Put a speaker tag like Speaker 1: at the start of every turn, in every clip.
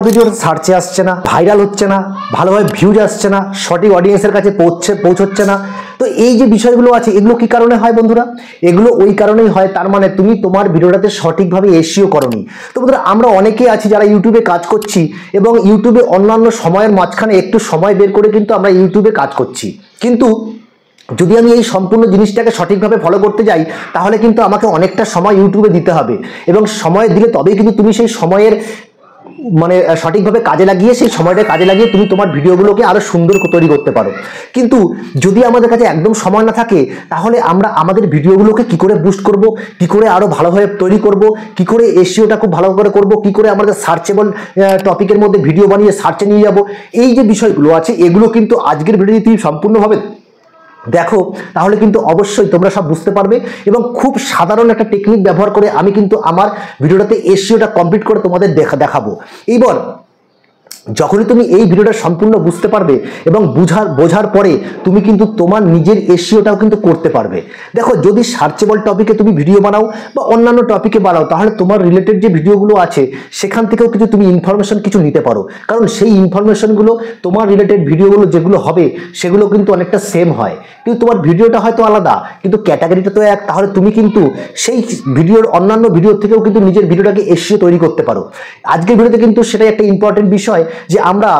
Speaker 1: ভিডিওটা সার্চে আসছে না, ভাইরাল হচ্ছে না, ভালোভাবে ভিউজ আসছে না, সঠিক অডিয়েন্সের কাছে পৌঁছচ্ছে না। তো এই যে বিষয়গুলো আছে এগুলো কি কারণে হয় বন্ধুরা? এগুলো ওই কারণেই হয়, তার মানে তুমি তোমার ভিডিওটাতে সঠিকভাবে এসইও করোনি। তো বন্ধুরা আমরা অনেকেই আছি যারা ইউটিউবে কাজ করছি এবং ইউটিউবে অন্যান্য সময়ের মাঝখানে একটু সময় বের করে কিন্তু আমরা ইউটিউবে কাজ করছি, কিন্তু যদি আমি এই সম্পূর্ণ জিনিসটাকে সঠিকভাবে ফলো করতে যাই তাহলে কিন্তু আমাকে অনেকটা সময় ইউটিউবে দিতে হবে এবং সময় দিলে তবেই কিন্তু তুমি সেই সময়ের মানে সঠিকভাবে কাজে লাগিয়ে সেই সময়টা কাজে লাগিয়ে তুমি তোমার ভিডিওগুলোকে আরো সুন্দর তৈরি করতে পারো। কিন্তু যদি আমাদের কাছে একদম সময় না থাকে তাহলে আমরা আমাদের ভিডিওগুলোকে কি করে বুস্ট করব, কি করে আরো ভালোভাবে তৈরি করব, কি করে এসইওটা খুব ভালো করে করব, কি করে আমাদের সার্চেবল টপিকের মধ্যে ভিডিও বানিয়ে সার্চে নিয়ে যাব, এই যে বিষয়গুলো আছে এগুলো কিন্তু আজকের ভিডিওতে তুমি সম্পূর্ণভাবে দেখো তাহলে কিন্তু অবশ্যই তোমরা সব বুঝতে পারবে এবং খুব সাধারণ একটা টেকনিক ব্যবহার করে আমি কিন্তু আমার ভিডিওটাতে এসইওটা কমপ্লিট করে তোমাদের দেখাবো। এইবার যখনই তুমি এই ভিডিওটা সম্পূর্ণ বুঝতে পারবে এবং বোঝার পরে তুমি কিন্তু তোমার নিজের এসইওটাও কিন্তু করতে পারবে। দেখো যদি সার্চেবল টপিকে তুমি ভিডিও বানাও বা অন্যান্য টপিকে বানাও তাহলে তোমার রিলেটেড যে ভিডিওগুলো আছে সেখান থেকেও কিন্তু তুমি ইনফরমেশন কিছু নিতে পারো, কারণ সেই ইনফরমেশনগুলো তোমার রিলেটেড ভিডিওগুলো যেগুলো হবে সেগুলো কিন্তু অনেকটা সেম হয়, কিন্তু তোমার ভিডিওটা হয়তো আলাদা কিন্তু ক্যাটাগরিটা তো এক, তাহলে তুমি কিন্তু সেই ভিডিওর অন্যান্য ভিডিওর থেকেও কিন্তু নিজের ভিডিওটাকে এসইও তৈরি করতে পারো। আজকের ভিডিওতে কিন্তু সেটাই একটা ইম্পর্টেন্ট বিষয় যে আমরা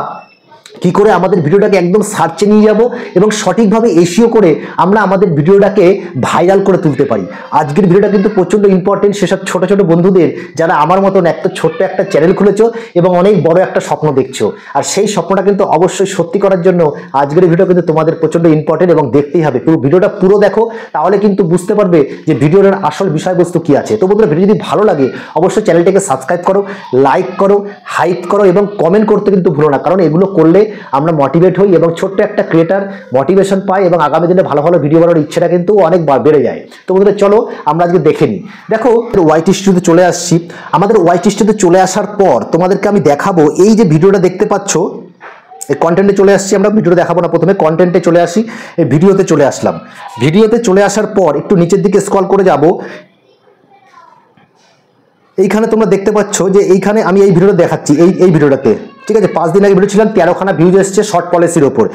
Speaker 1: কি করে আমাদের ভিডিওটাকে একদম সার্চে নিয়ে যাব এবং সঠিকভাবে এসইও করে আমরা আমাদের ভিডিওটাকে ভাইরাল করে তুলতে পারি। আজকের ভিডিওটা কিন্তু প্রচন্ড ইম্পর্টেন্ট সেসব ছোট ছোট বন্ধুদের যারা আমার মতন একটা ছোট্ট একটা চ্যানেল খুলেছো এবং অনেক বড় একটা স্বপ্ন দেখছো, আর সেই স্বপ্নটা কিন্তু অবশ্যই সত্যি করার জন্য আজকের ভিডিও কিন্তু তোমাদের প্রচন্ড ইম্পর্টেন্ট এবং দেখতেই হবে। পুরো ভিডিওটা পুরো দেখো তাহলে কিন্তু বুঝতে পারবে যে ভিডিওর আসল বিষয়বস্তু কি আছে। তো বন্ধুরা ভিডিও যদি ভালো লাগে অবশ্যই চ্যানেলটাকে সাবস্ক্রাইব করো, লাইক করো, হাইপ করো এবং কমেন্ট করতে কিন্তু ভুলো না, কারণ এগুলো করলে আমরা মোটিভেট হই এবং ছোট্ট একটা ক্রিয়েটার মোটিভেশন পাই এবং আগামী দিনে ভালো ভালো ভিডিও বানানোর ইচ্ছাটা কিন্তু অনেক বেড়ে যায়। তো বন্ধুরা চলো আমরা আজকে দেখে নিই। দেখো ওয়াইটি স্টুডিওতে চলে আসছি। আমাদের ওয়াইটি স্টুডিওতে চলে আসার পর তোমাদেরকে আমি দেখাবো এই যে ভিডিওটা দেখতে পাচ্ছ এই কন্টেন্টে চলে আসছি। আমরা ভিডিওটা দেখাবো না, প্রথমে কন্টেন্টে চলে আসি, এই ভিডিওতে চলে আসলাম। ভিডিওতে চলে আসার পর একটু নিচের দিকে স্ক্রল করে যাব, এইখানে তোমরা দেখতে পাচ্ছ যে এইখানে আমি এই ভিডিওটা দেখাচ্ছি, এই ভিডিওটাতে ঠিক আছে 5 দিন আগে ভিডিও ছিলাম 13খানা ভিউজ এসছে শর্ট পলিসির ওপর।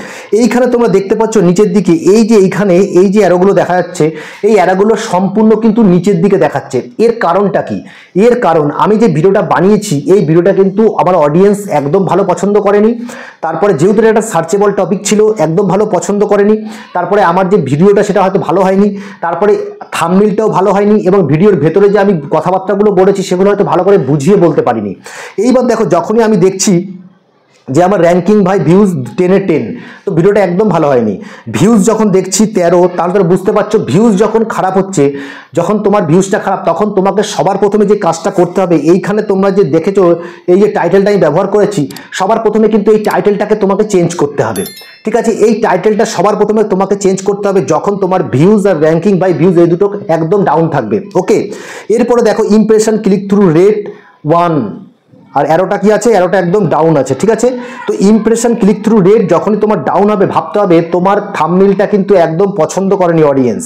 Speaker 1: এইখানে তোমরা দেখতে পাচ্ছ নিচের দিকে এই যে এইখানে এই যে অ্যারোগুলো দেখা যাচ্ছে এই অ্যারোগুলো সম্পূর্ণ কিন্তু নিচের দিকে দেখাচ্ছে। এর কারণটা কি? এর কারণ আমি যে ভিডিওটা বানিয়েছি এই ভিডিওটা কিন্তু আমার অডিয়েন্স একদম ভালো পছন্দ করেনি, তারপরে যেহেতু এটা একটা সার্চেবল টপিক ছিল একদম ভালো পছন্দ করেনি, তারপরে আমার যে ভিডিওটা সেটা হয়তো ভালো হয়নি, তারপরে থাম্বনেইলটাও ভালো হয়নি এবং ভিডিওর ভেতরে যে আমি কথাবার্তাগুলো বলেছি সেগুলো হয়তো ভালো করে বুঝিয়ে বলতে পারিনি। এইবার দেখো যখনই আমি দেখছি যে আমার র্যাঙ্কিং ভাই ভিউজ 10 এ 10, তো ভিডিওটা একদম ভালো হয়নি। ভিউজ যখন দেখছি 13, তাহলে তোমরা বুঝতে পারছো ভিউজ যখন খারাপ হচ্ছে, যখন তোমার ভিউজটা খারাপ তখন তোমাকে সবার প্রথমে যে কাজটা করতে হবে, এইখানে তোমরা যে দেখেছো এই যে টাইটেলটা আমি ব্যবহার করেছি, সবার প্রথমে কিন্তু এই টাইটেলটাকে তোমাকে চেঞ্জ করতে হবে। ঠিক আছে, এই টাইটেলটা সবার প্রথমে তোমাকে চেঞ্জ করতে হবে যখন তোমার ভিউজ আর র্যাঙ্কিং বাই ভিউজ এই দুটো একদম ডাউন থাকবে। ওকে, এরপরে দেখো ইমপ্রেশন ক্লিক থ্রু রেট 1 আর অ্যারোটা কি আছে, অ্যারোটা একদম ডাউন আছে। ঠিক আছে, তো ইমপ্রেশন ক্লিক থ্রু রেট যখনই তোমার ডাউন হবে ভাবতে হবে তোমার থাম্বনেইলটা কিন্তু একদম পছন্দ করেনি অডিয়েন্স।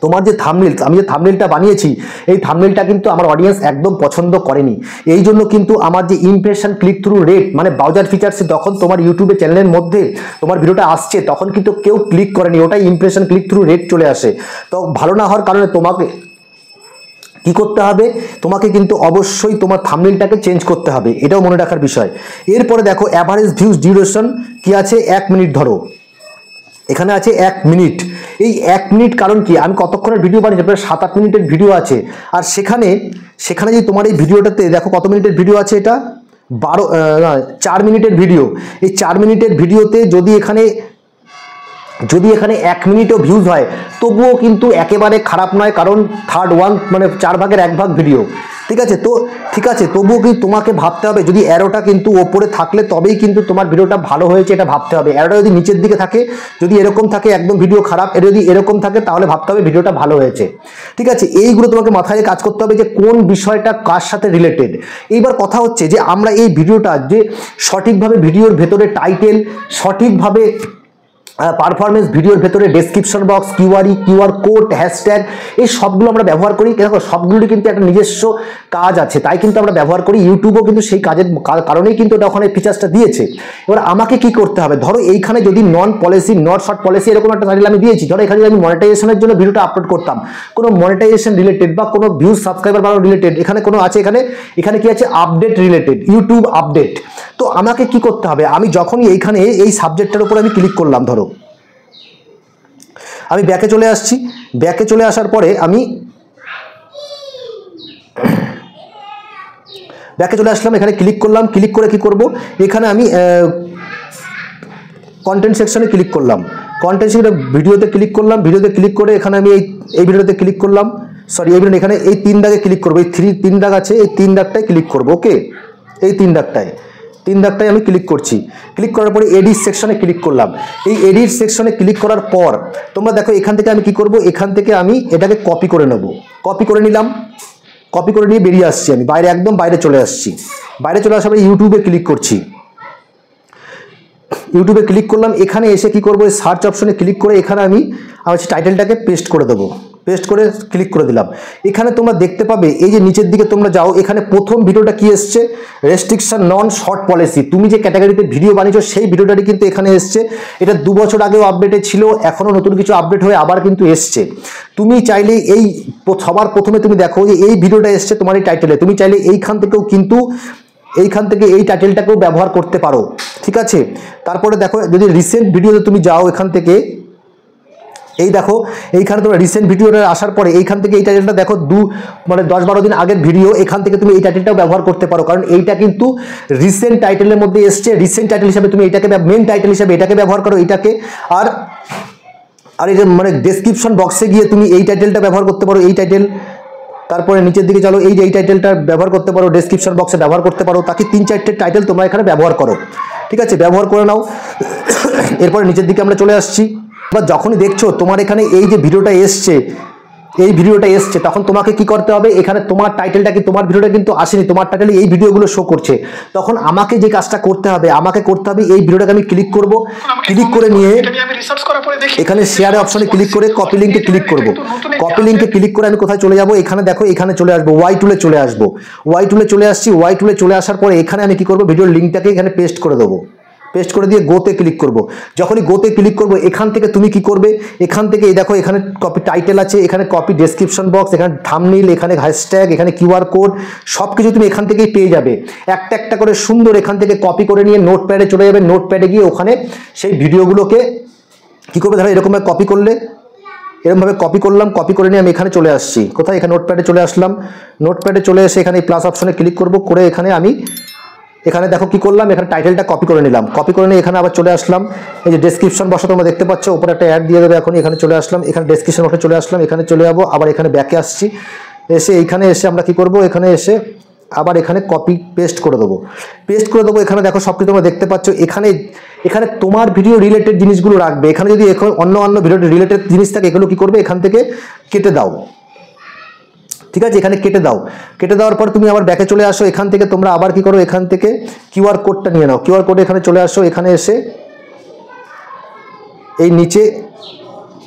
Speaker 1: তোমার যে থাম্বনেইল, আমি যে থাম্বনেইলটা বানিয়েছি এই থাম্বনেইলটা কিন্তু আমার অডিয়েন্স একদম পছন্দ করেনি। এই জন্য কিন্তু আমার যে ইমপ্রেশন ক্লিক থ্রু রেট মানে ব্রাউজার ফিচার্সে যখন তোমার ইউটিউবে চ্যানেলের মধ্যে তোমার ভিডিওটা আসছে তখন কিন্তু কেউ ক্লিক করেনি, ওটাই ইমপ্রেশন ক্লিক থ্রু রেট চলে আসে। তো ভালো না হওয়ার কারণে তোমাকে কি করতে হবে, তোমাকে কিন্তু অবশ্যই তোমার থাম্বনেইলটাকে চেঞ্জ করতে হবে, এটাও মনে রাখার বিষয়। এরপরে দেখো অ্যাভারেজ ভিউজ ডিউরেশন কি আছে 1 মিনিট, ধরো এখানে আছে 1 মিনিট। এই 1 মিনিট কারণ কি, আমি কতক্ষণের ভিডিও বানিয়েছি প্রায় 7-8 মিনিটের ভিডিও আছে, আর সেখানে যে তোমার এই ভিডিওটাতে দেখো কত মিনিটের ভিডিও আছে, এটা 4 মিনিটের ভিডিও। এই 4 মিনিটের ভিডিওতে যদি এখানে 1 মিনিটও ভিউজ হয় তবুও কিন্তু একেবারে খারাপ নয়, কারণ 1/3 মানে 4 ভাগের 1 ভাগ ভিডিও। ঠিক আছে, তো ঠিক আছে তবুও কিন্তু তোমাকে ভাবতে হবে যদি অ্যারোটা কিন্তু ওপরে থাকলে তবেই কিন্তু তোমার ভিডিওটা ভালো হয়েছে এটা ভাবতে হবে। অ্যারোটা যদি নিচের দিকে থাকে, যদি এরকম থাকে একদম ভিডিও খারাপ, এটা যদি এরকম থাকে তাহলে ভাবতে হবে ভিডিওটা ভালো হয়েছে। ঠিক আছে, এইগুলো তোমাকে মাথায় কাজ করতে হবে যে কোন বিষয়টা কার সাথে রিলেটেড। এইবার কথা হচ্ছে যে আমরা এই ভিডিওটা যে সঠিকভাবে ভিডিওর ভেতরে টাইটেল সঠিকভাবে পারফরমেন্স ভিডিওর ভেতরে description box, QR code, hashtag, এই সবগুলো আমরা ব্যবহার করি। দেখো সবগুলোরই কিন্তু একটা নিজস্ব কাজ আছে, তাই কিন্তু আমরা ব্যবহার করি। ইউটিউবও কিন্তু সেই কাজের কারণেই কিন্তু এটা ওখানে ফিচার্সটা দিয়েছে। এবার আমাকে কি করতে হবে, ধরো এইখানে যদি নট শর্ট পলিসি এরকম একটা টাইটেল আমি দিয়েছি, ধরো এখানে আমি মনিটাইজেশনের জন্য ভিডিওটা আপলোড করতাম, কোনো মনিটাইজেশন রিলেটেড বা কোনো ভিউজ সাবস্ক্রাইবার বাড়ানো রিলেটেড, এখানে কোনো আছে, এখানে কি আছে, আপডেট রিলেটেড, ইউটিউব আপডেট। তো আমাকে কি করতে হবে, আমি যখনই এইখানে এই সাবজেক্টটার উপর আমি ক্লিক করলাম, ধরো আমি ব্যাকে চলে আসছি, ব্যাকে চলে আসার পরে আমি ব্যাকে চলে আসলাম, এখানে ক্লিক করলাম, ক্লিক করে কি করব, এখানে আমি কন্টেন্ট সেকশনে ক্লিক করলাম, কন্টেন্ট সেকশনে ভিডিওতে ক্লিক করলাম, ভিডিওতে ক্লিক করে এখানে আমি এই ভিডিওতে ক্লিক করলাম, সরি এই ভিডিও, এখানে এই 3 দাগে ক্লিক করবো, এই 3 দাগ আছে, এই 3 দাগটায় ক্লিক করবো। ওকে, এই 3 দাগটায় আমি ক্লিক করছি। ক্লিক করার পরে এডিট সেকশনে ক্লিক করলাম। এই এডিট সেকশনে ক্লিক করার পর তোমরা দেখো এখান থেকে আমি কি করব, এখান থেকে আমি এটাকে কপি করে নেব। কপি করে নিলাম, কপি করে নিয়ে বেরিয়ে আসছি, আমি একদম বাইরে চলে আসছি। বাইরে চলে আসার পরে ইউটিউবে ক্লিক করছি, ইউটিউবে ক্লিক করলাম। এখানে এসে কি করব, সার্চ অপশনে ক্লিক করে এখানে আমি টাইটেলটাকে পেস্ট করে দেবো। পেস্ট করে ক্লিক করে দিলাম। এখানে তোমরা দেখতে পাবে, এই যে নিচের দিকে তোমরা যাও, এখানে প্রথম ভিডিওটা কি এসছে, রেস্ট্রিকশন নন শর্ট পলিসি। তুমি যে ক্যাটাগরিতে ভিডিও বানিয়েছো সেই ভিডিওটাই কিন্তু এখানে এসছে। এটা 2 বছর আগেও আপডেটে ছিল, এখনও নতুন কিছু আপডেট হয়ে আবার কিন্তু এসছে। তুমি চাইলে এই সবার প্রথমে তুমি দেখো যে এই ভিডিওটা এসছে তোমার এই টাইটেলে, তুমি চাইলে এইখান থেকেও কিন্তু এই টাইটেলটাকেও ব্যবহার করতে পারো, ঠিক আছে। তারপরে দেখো যদি রিসেন্ট ভিডিওতে তুমি যাও, এখান থেকে এই দেখো এইখানে তোমরা রিসেন্ট ভিডিওটা আসার পরে এইখান থেকে এই টাইটেলটা দেখো 10-12 দিন আগের ভিডিও, এখান থেকে তুমি এই টাইটেলটাও ব্যবহার করতে পারো, কারণ এইটা কিন্তু রিসেন্ট টাইটেলের মধ্যে এসছে। রিসেন্ট টাইটেল হিসাবে তুমি এটাকে মেন টাইটেল হিসাবে এটাকে ব্যবহার করো, এটাকে। আর এই যে ডেসক্রিপশন বক্সে গিয়ে তুমি এই টাইটেলটা ব্যবহার করতে পারো, এই টাইটেল। তারপরে নিচের দিকে চলো, এই যে এই টাইটেলটা ব্যবহার করতে পারো, ডেসক্রিপশন বক্সে ব্যবহার করতে পারো। তাকে 3-4টে টাইটেল তোমরা এখানে ব্যবহার করো, ঠিক আছে, ব্যবহার করে নাও। এরপরে নিচের দিকে আমরা চলে আসছি। বা যখনই দেখছো তোমার এখানে এই যে ভিডিওটা এসছে, তখন তোমাকে কি করতে হবে, এখানে তোমার টাইটেলটা কি, তোমার ভিডিওটা কিন্তু আসেনি, তোমার টাইটেলে এই ভিডিওগুলো শো করছে। তখন আমাকে যে কাজটা করতে হবে, এই ভিডিওটাকে আমি ক্লিক করব, ক্লিক করে নিয়ে এখানে শেয়ারে অপশনে ক্লিক করে কপি লিঙ্কে ক্লিক করব। কপি লিঙ্কে ক্লিক করে আমি কোথায় চলে যাব, এখানে দেখো এখানে চলে আসবো, ওয়াই টুলে চলে আসবো। ওয়াই টুলে চলে আসছি। ওয়াই টুলে চলে আসার পরে এখানে আমি কি করব, ভিডিওর লিঙ্কটাকে এখানে পেস্ট করে দেবো। পেস্ট করে দিয়ে গোতে ক্লিক করব। যখনই গোতে ক্লিক করব, এখান থেকে তুমি কি করবে, এখান থেকে এই দেখো এখানে কপি টাইটেল আছে, এখানে কপি ডেসক্রিপশন বক্স, এখানে থাম্বনেইল, এখানে হ্যাশট্যাগ, এখানে কিউআর কোড, সব কিছু তুমি এখান থেকেই পেয়ে যাবে। একটা একটা করে সুন্দর এখান থেকে কপি করে নিয়ে নোটপ্যাডে চলে যাবে। নোটপ্যাডে গিয়ে ওখানে সেই ভিডিওগুলোকে কি করবে, ধরো এরকমভাবে কপি করলে, এরকমভাবে কপি করলাম, কপি করে নিয়ে আমি এখানে চলে আসছি। কোথায়, এখানে নোটপ্যাডে চলে আসলাম। নোটপ্যাডে চলে এসে এখানে প্লাস অপশনে ক্লিক করব, করে এখানে আমি এখানে দেখো কি করলাম, এখানে টাইটেলটা কপি করে নিলাম। কপি করে নিয়ে এখানে আবার চলে আসলাম। এই যে ডেসক্রিপশন বক্স তোমরা দেখতে পাচ্ছ, উপরে একটা অ্যাড দিয়ে দেবে। এখন এখানে চলে আসলাম, এখানে ডেসক্রিপশন বক্সে চলে আসলাম, এখানে চলে যাবো, আবার এখানে ব্যাকে আসছি। এসে এইখানে এসে আমরা কি করব, এখানে এসে আবার এখানে কপি পেস্ট করে দেবো। এখানে দেখো সব কিছু তোমরা দেখতে পাচ্ছ। এখানে তোমার ভিডিও রিলেটেড জিনিসগুলো রাখবে। এখানে যদি এখন অন্য ভিডিও রিলেটেড জিনিস থাকে, এগুলো কি করবে, এখান থেকে কেটে দাও, ঠিক আছে। এখানে কেটে দাও। কেটে দেওয়ার পর তুমি আবার ব্যাকে চলে আসো। এখান থেকে তোমরা আবার কি করো, এখান থেকে কিউআর কোডটা নিয়ে নাও। কিউআর কোডে এখানে চলে আসো, এখানে এসে এই নিচে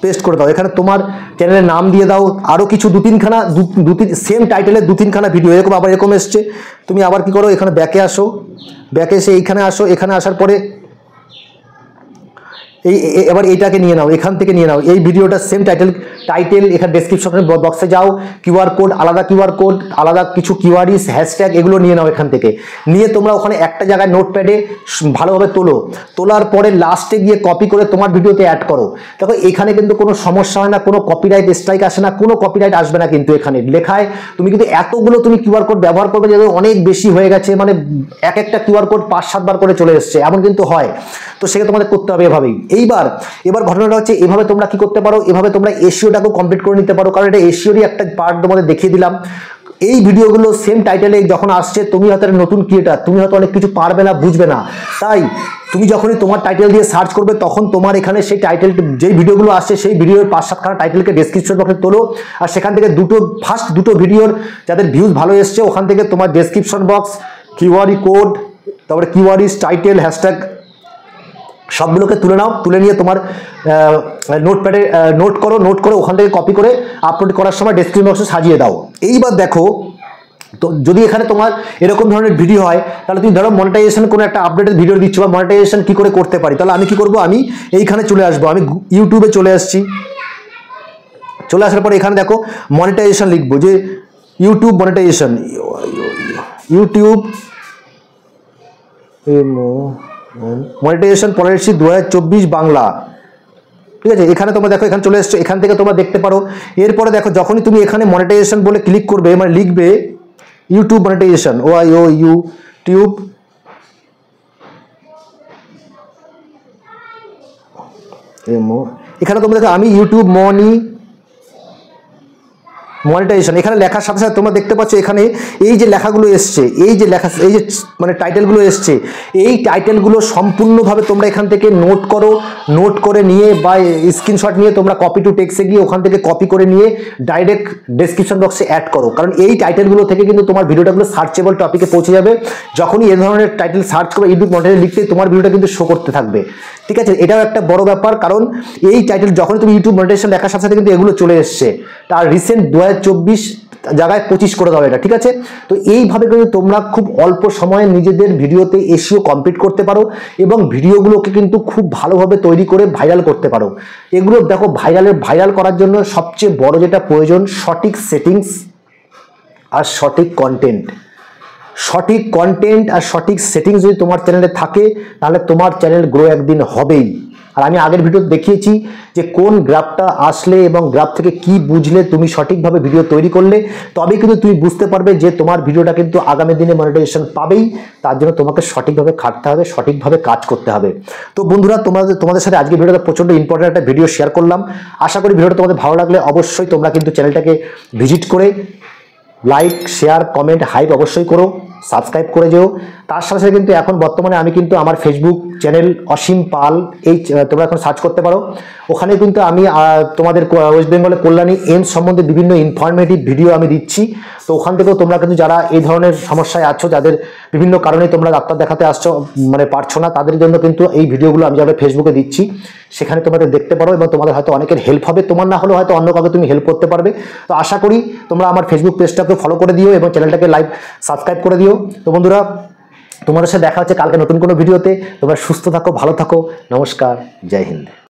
Speaker 1: পেস্ট করে দাও। এখানে তোমার চ্যানেলের নাম দিয়ে দাও। আরও কিছু 2-3খানা সেম টাইটেলের 2-3খানা ভিডিও এরকম আবার এরকম এসছে। তুমি আবার কি করো, এখানে ব্যাকে আসো। ব্যাকে এসে এইখানে আসো। এখানে আসার পরে এবার এইটাকে নিয়ে নাও, এখান থেকে নিয়ে নাও এই ভিডিওটা সেম টাইটেল। এখানে ডেসক্রিপশন বক্সে যাও, কিউআর কোড, আলাদা কিছু কিওয়ার্ডস, হ্যাশট্যাগ, এগুলো নিয়ে নাও। এখান থেকে নিয়ে তোমরা ওখানে একটা জায়গায় নোটপ্যাডে ভালোভাবে তোলার পরে লাস্টে গিয়ে কপি করে তোমার ভিডিওতে অ্যাড করো। দেখো এখানে কিন্তু কোনো সমস্যা হয় না, কোনো কপিরাইট স্ট্রাইক আসে না, কোনো কপিরাইট আসবে না। কিন্তু এখানে লেখায় তুমি কিন্তু এতগুলো তুমি কিউআর কোড ব্যবহার করবে যে অনেক বেশি হয়ে গেছে, এক একটা কিউআর কোড 5-7 বার করে চলে এসছে, এমন কিন্তু হয়। তো সেটা তোমাদের করতে হবে এভাবেই। এবার ঘটনাটা হচ্ছে, এভাবে তোমরা কি করতে পারো, এভাবে তোমরা এসইওটাকেও কমপ্লিট করে নিতে পারো, কারণ এটা এসইওরই একটা পার্ট তোমাদের দেখিয়ে দিলাম। এই ভিডিওগুলো সেম টাইটেলে যখন আসছে, তুমি হয়তো নতুন ক্রিয়েটার, তুমি হয়তো অনেক কিছু পারবে না, বুঝবে না, তাই তুমি যখনই তোমার টাইটেল দিয়ে সার্চ করবে, তখন তোমার এখানে সেই টাইটেল, যেই ভিডিওগুলো আসছে সেই ভিডিওর 5-7খানা টাইটেলকে ডেসক্রিপশন বক্সে তোলো। আর সেখান থেকে ফার্স্ট দুটো ভিডিওর যাদের ভিউজ ভালো এসছে, ওখান থেকে তোমার ডেসক্রিপশন বক্স, কিউআর কোড, তারপরে কিওয়ার্ডস, টাইটেল, হ্যাশট্যাগ, সবগুলোকে তুলে নাও, তুলে নিয়ে তোমার নোটপ্যাডে নোট করে ওখান থেকে কপি করে আপলোড করার সময় ডেসক্রিপশন বক্সে সাজিয়ে দাও। এইবার দেখো, তো যদি এখানে তোমার এরকম ধরনের ভিডিও হয়, তাহলে তুমি ধরো মনিটাইজেশন কোনো একটা আপডেটেড ভিডিও দিচ্ছ, বা মনিটাইজেশন কি করে করতে পারি, তাহলে আমি কি করব, আমি এইখানে চলে আসবো, আমি ইউটিউবে চলে আসছি। চলে আসার পরে এখানে দেখো মনিটাইজেশন লিখবো, যে YouTube monetisation, YouTube monetisation policy 2024 Bangla, ঠিক আছে। এখানে তোমরা দেখো, এখানে চলে এসছো, এখান থেকে তোমরা দেখতে পারো। এরপরে দেখো, যখনই তুমি এখানে মনিটাইজেশন বলে ক্লিক করবে, মানে লিখবে ইউটিউব মনিটাইজেশন, ইউটিউব এখানে তোমরা দেখো আমি ইউটিউব মনিটাইজেশন এখানে লেখার সাথে সাথে তোমরা দেখতে পাচ্ছ এখানে এই যে লেখাগুলো এসছে, এই যে মানে টাইটেলগুলো এসছে, এই টাইটেলগুলো সম্পূর্ণভাবে তোমরা এখান থেকে নোট করে নিয়ে বা স্ক্রিনশট নিয়ে তোমরা কপি টু টেক্সটে গিয়ে ওখান থেকে কপি করে নিয়ে ডাইরেক্ট ডেসক্রিপশন বক্সে অ্যাড করো। কারণ এই টাইটেলগুলো থেকে কিন্তু তোমার ভিডিওটাগুলো সার্চেবল টপিকে পৌঁছে যাবে। যখনই এই ধরনের টাইটেল সার্চ করো ইউটিউব মনিটাইজেশন লিখতে, তোমার ভিডিওটা কিন্তু শো করতে থাকবে, ঠিক আছে। এটাও একটা বড় ব্যাপার, কারণ এই টাইটেল যখনই তুমি ইউটিউব মনিটাইজেশন লেখার সাথে সাথে কিন্তু এগুলো চলে এসছে। তার রিসেন্ট 2024 জায়গায় 25 করে দাও এটা, ঠিক আছে। তো এইভাবে কিন্তু তোমরা খুব অল্প সময়ে নিজেদের ভিডিওতে এসইও কমপ্লিট করতে পারো এবং ভিডিওগুলোকে কিন্তু খুব ভালোভাবে তৈরি করে ভাইরাল করতে পারো। এগুলো দেখো, ভাইরাল করার জন্য সবচেয়ে বড় যেটা প্রয়োজন, সঠিক সেটিংস আর সঠিক কন্টেন্ট। সঠিক কন্টেন্ট আর সঠিক সেটিংস যদি তোমার চ্যানেলে থাকে, তাহলে তোমার চ্যানেল গ্রো একদিন হবেই। আর আমি আগের ভিডিও দেখিয়েছি যে কোন গ্রাফটা আসলে এবং গ্রাফ থেকে কি বুঝলে তুমি সঠিকভাবে ভিডিও তৈরি করলে তবেই কিন্তু তুমি বুঝতে পারবে যে তোমার ভিডিওটা কিন্তু আগামী দিনে মনিটাইজেশন পাবেই। তার জন্য তোমাকে সঠিকভাবে খাটতে হবে, সঠিকভাবে কাজ করতে হবে। তো বন্ধুরা, তোমাদের সাথে আজকে ভিডিওটা প্রচন্ড ইম্পর্টেন্ট একটা ভিডিও শেয়ার করলাম। আশা করি ভিডিওটা তোমাদের ভালো লাগলে অবশ্যই তোমরা কিন্তু চ্যানেলটাকে ভিজিট করে লাইক, শেয়ার, কমেন্ট, হাইপ অবশ্যই করো, সাবস্ক্রাইব করে যেও। তার সাথে সাথে কিন্তু এখন বর্তমানে আমি কিন্তু আমার ফেসবুক চ্যানেল অসীম পাল, এই তোমরা এখন সার্চ করতে পারো। ওখানে কিন্তু আমি তোমাদের ওয়েস্ট বেঙ্গলের কল্যাণী এইমস সম্বন্ধে বিভিন্ন ইনফরমেটিভ ভিডিও আমি দিচ্ছি। তো ওখান থেকেও তোমরা কিন্তু যারা এই ধরনের সমস্যায় আছো, যাদের বিভিন্ন কারণে তোমরা ডাক্তার দেখাতে আসছো মানে পারছো না, তাদের জন্য কিন্তু এই ভিডিওগুলো আমি যারা ফেসবুকে দিচ্ছি সেখানে তোমাদের দেখতে পারো এবং তোমাদের হয়তো অনেকের হেল্প হবে, তোমার না হলেও হয়তো অন্য কাউকে তুমি হেল্প করতে পারবে। তো আশা করি তোমরা আমার ফেসবুক পেজটাকে ফলো করে দিও এবং চ্যানেলটাকে সাবস্ক্রাইব করে দিও। তো বন্ধুরা, তোমাদের সাথে দেখা হচ্ছে কালকে নতুন কোনো ভিডিওতে। তোমরা সুস্থ থাকো, ভালো থাকো, নমস্কার, জয় হিন্দ।